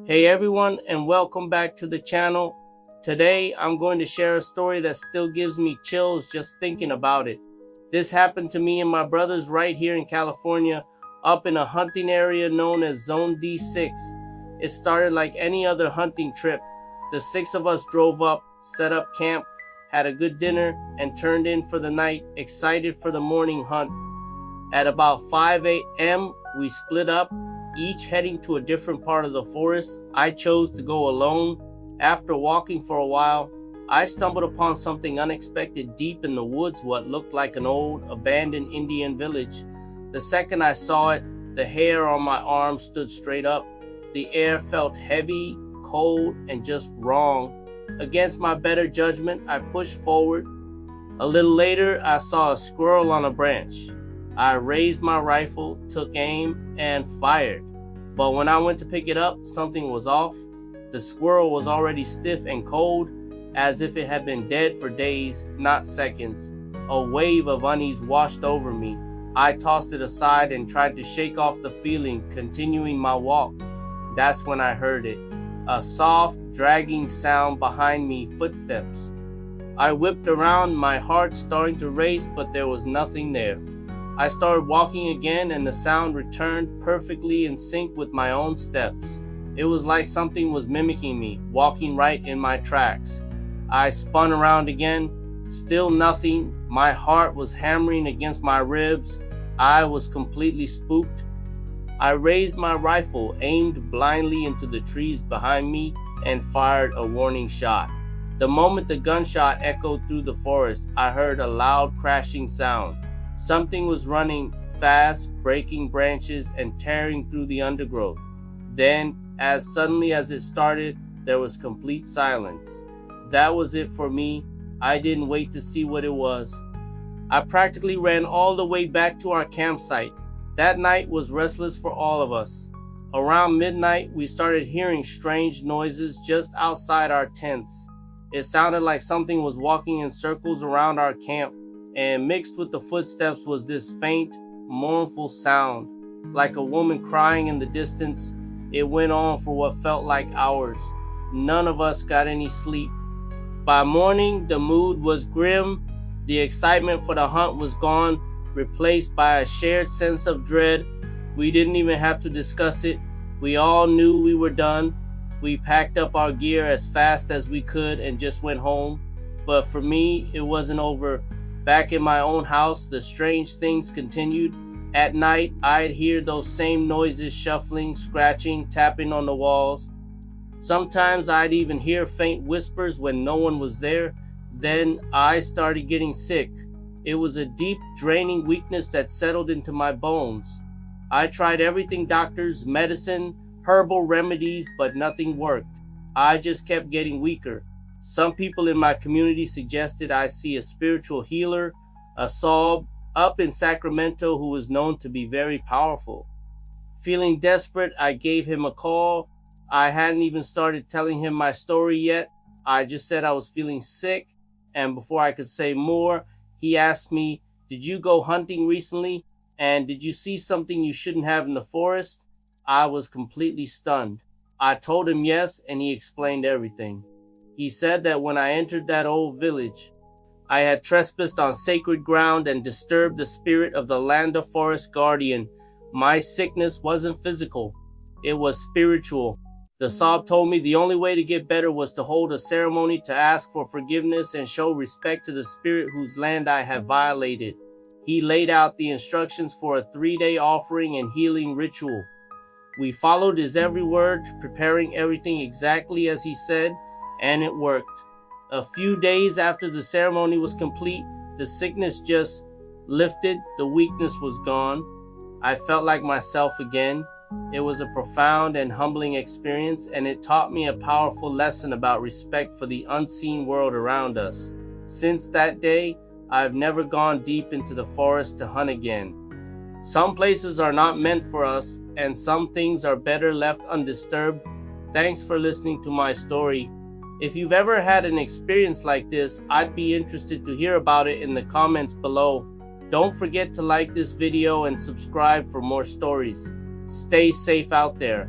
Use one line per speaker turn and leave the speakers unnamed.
Hey everyone, and welcome back to the channel. Today I'm going to share a story that still gives me chills just thinking about it. This happened to me and my brothers right here in California, up in a hunting area known as Zone D-6. It started like any other hunting trip. The six of us drove up, set up camp, had a good dinner, and turned in for the night, excited for the morning hunt. At about 5 a.m., we split up, each heading to a different part of the forest. I chose to go alone. After walking for a while, I stumbled upon something unexpected deep in the woods, what looked like an old, abandoned Indian village. The second I saw it, the hair on my arm stood straight up. The air felt heavy, cold, and just wrong. Against my better judgment, I pushed forward. A little later, I saw a squirrel on a branch. I raised my rifle, took aim, and fired. But when I went to pick it up, something was off. The squirrel was already stiff and cold, as if it had been dead for days, not seconds. A wave of unease washed over me. I tossed it aside and tried to shake off the feeling, continuing my walk. That's when I heard it. A soft, dragging sound behind me, footsteps. I whipped around, my heart starting to race, but there was nothing there. I started walking again, and the sound returned perfectly in sync with my own steps. It was like something was mimicking me, walking right in my tracks. I spun around again, still nothing. My heart was hammering against my ribs. I was completely spooked. I raised my rifle, aimed blindly into the trees behind me, and fired a warning shot. The moment the gunshot echoed through the forest, I heard a loud crashing sound. Something was running fast, breaking branches and tearing through the undergrowth. Then, as suddenly as it started, there was complete silence. That was it for me. I didn't wait to see what it was. I practically ran all the way back to our campsite. That night was restless for all of us. Around midnight, we started hearing strange noises just outside our tents. It sounded like something was walking in circles around our camp. And mixed with the footsteps was this faint, mournful sound, like a woman crying in the distance. It went on for what felt like hours. None of us got any sleep. By morning, the mood was grim. The excitement for the hunt was gone, replaced by a shared sense of dread. We didn't even have to discuss it. We all knew we were done. We packed up our gear as fast as we could and just went home. But for me, it wasn't over. Back in my own house, the strange things continued. At night, I'd hear those same noises, shuffling, scratching, tapping on the walls. Sometimes I'd even hear faint whispers when no one was there. Then I started getting sick. It was a deep, draining weakness that settled into my bones. I tried everything, doctors, medicine, herbal remedies, but nothing worked. I just kept getting weaker. Some people in my community suggested I see a spiritual healer, a lawm, up in Sacramento who was known to be very powerful. Feeling desperate, I gave him a call. I hadn't even started telling him my story yet. I just said I was feeling sick, and before I could say more, he asked me, "Did you go hunting recently? And did you see something you shouldn't have in the forest?" I was completely stunned. I told him yes, and he explained everything. He said that when I entered that old village, I had trespassed on sacred ground and disturbed the spirit of the land of forest guardian. My sickness wasn't physical, it was spiritual. The Saab told me the only way to get better was to hold a ceremony to ask for forgiveness and show respect to the spirit whose land I had violated. He laid out the instructions for a 3-day offering and healing ritual. We followed his every word, preparing everything exactly as he said, and it worked. A few days after the ceremony was complete, the sickness just lifted, the weakness was gone. I felt like myself again. It was a profound and humbling experience, and it taught me a powerful lesson about respect for the unseen world around us. Since that day, I've never gone deep into the forest to hunt again. Some places are not meant for us, and some things are better left undisturbed. Thanks for listening to my story. If you've ever had an experience like this, I'd be interested to hear about it in the comments below. Don't forget to like this video and subscribe for more stories. Stay safe out there.